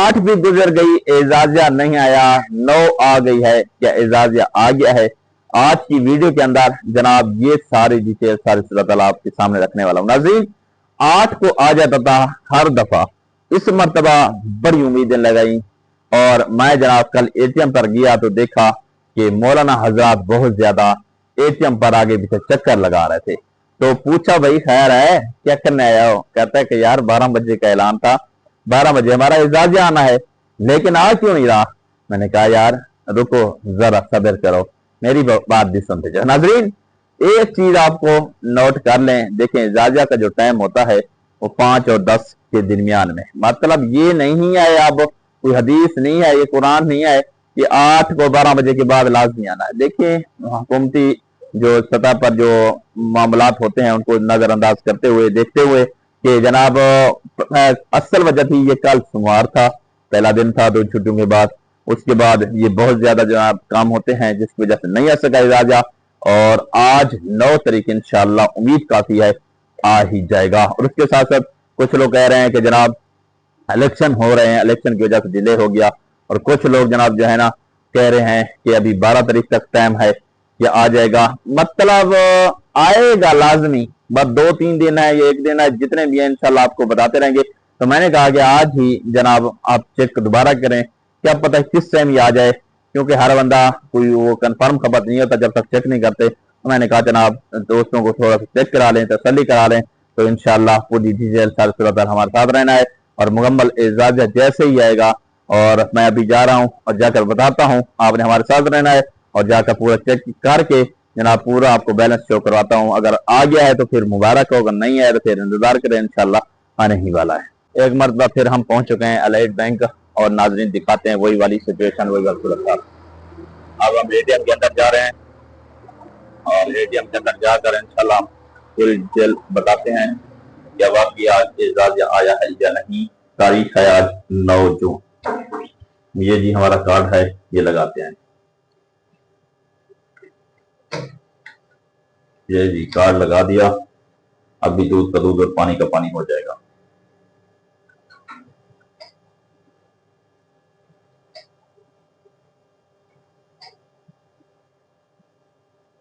8 भी गुजर गई, एजाजिया नहीं आया, 9 आ गई है, क्या एजाजिया आ गया है? आज की वीडियो के अंदर जनाब ये सारी डिटेल सारी सूरत आपके सामने रखने वाला हूं। नाज़रीन, 8 को आ जाता था हर दफा, इस मरतबा बड़ी उम्मीदें लगाई और मैं जनाब कल एटीएम पर गया तो देखा कि मौलाना हजरात बहुत ज्यादा एटीएम पर आगे पीछे चक्कर लगा रहे थे। तो पूछा भाई खैर है, क्या करने आया हो? कहता है कि यार 12 बजे का ऐलान था, 12 बजे हमारा एजाजिया आना है, लेकिन आज क्यों नहीं रहा? मैंने कहा यार रुको जरा सब्र करो, मेरी बात भी सुनते जाओ। नाजरीन, एक चीज आपको नोट कर लें, देखें एजाजिया का जो टाइम होता है वो 5 और 10 के दरमियान में, मतलब ये नहीं है, अब कोई हदीस नहीं है, ये कुरान नहीं है कि 8 को 12 बजे के बाद लाजमी आना है। देखिए हुकूमती जो सतह पर जो मामलात होते हैं उनको नजरअंदाज करते हुए देखते हुए कि जनाब असल वजह थी ये कल सोमवार था, पहला दिन था 2 छुट्टियों के बाद, उसके बाद ये बहुत ज्यादा जनाब काम होते हैं जिसकी वजह से नहीं आ सका इजाजा, और आज 9 तारीख इंशाअल्लाह उम्मीद काफी है आ ही जाएगा। और उसके साथ साथ कुछ लोग कह रहे हैं कि जनाब इलेक्शन हो रहे हैं, इलेक्शन की वजह से डिले हो गया, और कुछ लोग जनाब जो है ना कह रहे हैं कि अभी 12 तारीख तक टाइम है या आ जाएगा, मतलब आएगा लाजमी, बस 2-3 दिन है या 1 दिन है, जितने भी है इंशाल्लाह आपको बताते रहेंगे। तो मैंने कहा कि आज ही जनाब आप चेक दोबारा करें, क्या पता किस टाइम ये आ जाए, क्योंकि हर बंदा कोई वो कंफर्म खबर नहीं होता जब तक चेक नहीं करते। तो मैंने कहा जनाब दोस्तों को थोड़ा सा चेक करा लें, तसल्ली करा लें, तो इंशाल्लाह पूरी डिटेल सारी सूरत हमारे साथ रहना है और मुकम्मल एजाज़त जैसे ही आएगा, और मैं अभी जा रहा हूँ और जाकर बताता हूँ, आपने हमारे साथ रहना है और जाकर पूरा चेक करके जनाब पूरा आपको बैलेंस शो करवाता हूँ। अगर आ गया है तो फिर मुबारक हो, अगर नहीं आया तो फिर इंतजार करें, इंशाल्लाह आने ही वाला है। एक मरतबा फिर हम पहुंच चुके हैं अलाइड बैंक, और नाजरीन दिखाते हैं वही वाली सिचुएशन, वही वाली सूरत। अब हम एटीएम के अंदर जा रहे हैं और एटीएम के अंदर जाकर इंशाल्लाह पूरी डिटेल बताते हैं क्या वाकई आज एजाज़ आया है या नहीं। तारीख है आज 9 जून। ये जी हमारा कार्ड है, ये लगाते हैं, ये जी कार्ड लगा दिया, अभी दूध का दूध और पानी का पानी हो जाएगा।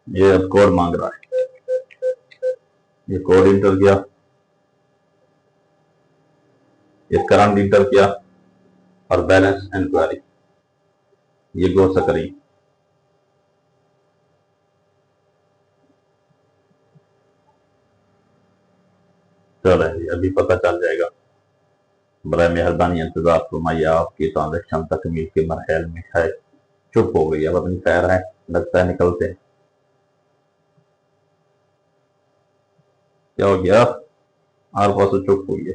ये अब कोड मांग रहा है, ये कोड इंटर किया, ये करंट इंटर किया और बैलेंस इंक्वायरी ये गो सकरी। चलो जी अभी पता चल जाएगा। बड़ा मेहरबानी इंतजार फरमाइए, आपकी ट्रांजेक्शन तकमील के मरहल में है। चुप हो गई, अब अपनी खैर है, लगता है निकलते हैं। क्या हो गया? हर पास चुप हो गई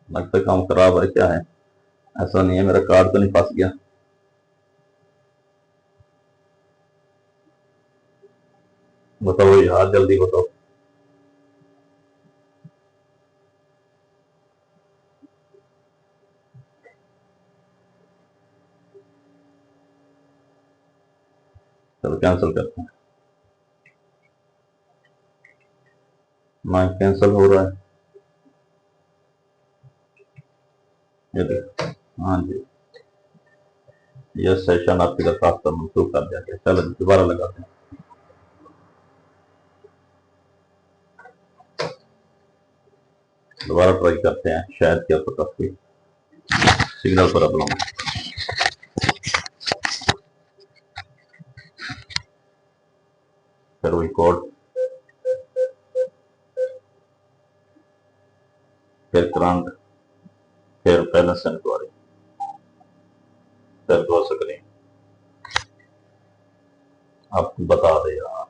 लगता है काम खराब है, क्या है? ऐसा नहीं है, मेरा कार्ड तो नहीं फंस गया? बताओ यार, जल्दी बताओ। चलो कैंसिल करते हैं। माइक कैंसिल हो रहा है, ये देखो। हाँ जी, यह सेशन आपकी दरखास्त पर मंसूख कर दिया गया। चलो दोबारा लगाते हैं। दोबारा ट्राई करते हैं, शायद क्या पता कोई सिग्नल प्रॉब्लम है। फिर वही कोड, फिर करंट, फिर बैलेंस इंक्वायरी, फिर दो स्क्रीन। आपको बता दे यार,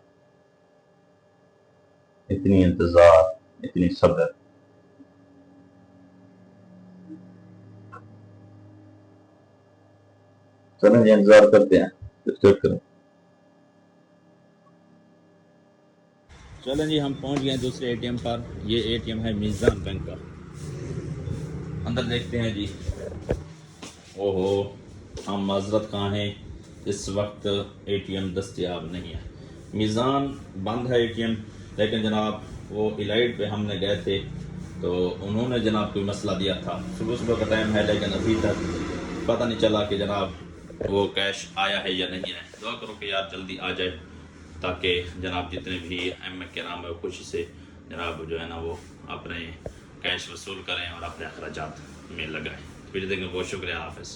इतनी इंतजार, इतनी सब्र। चलें जी इंतजार करते हैं, स्टार्ट करें। चलें जी हम पहुंच गए दूसरे एटीएम पर। ये एटीएम है मीज़ान बैंक का। अंदर देखते हैं जी। ओहो, हम माजरत कहाँ हैं, इस वक्त एटीएम दस्तयाब नहीं है। मीज़ान बंद है एटीएम, लेकिन जनाब वो इलाइट पे हमने गए थे तो उन्होंने जनाब कोई मसला दिया था, सुबह सुबह का टाइम है, लेकिन अभी तक पता नहीं चला कि जनाब वो कैश आया है या नहीं है। दुआ करो कि यार जल्दी आ जाए, ताकि जनाब जितने भी एम के नाम है वो खुशी से जनाब जो है ना वो अपने कैश वसूल करें और अपने अखराजात में लगाएं। वीडियो देखने बहुत शुक्रिया, हाफिज़।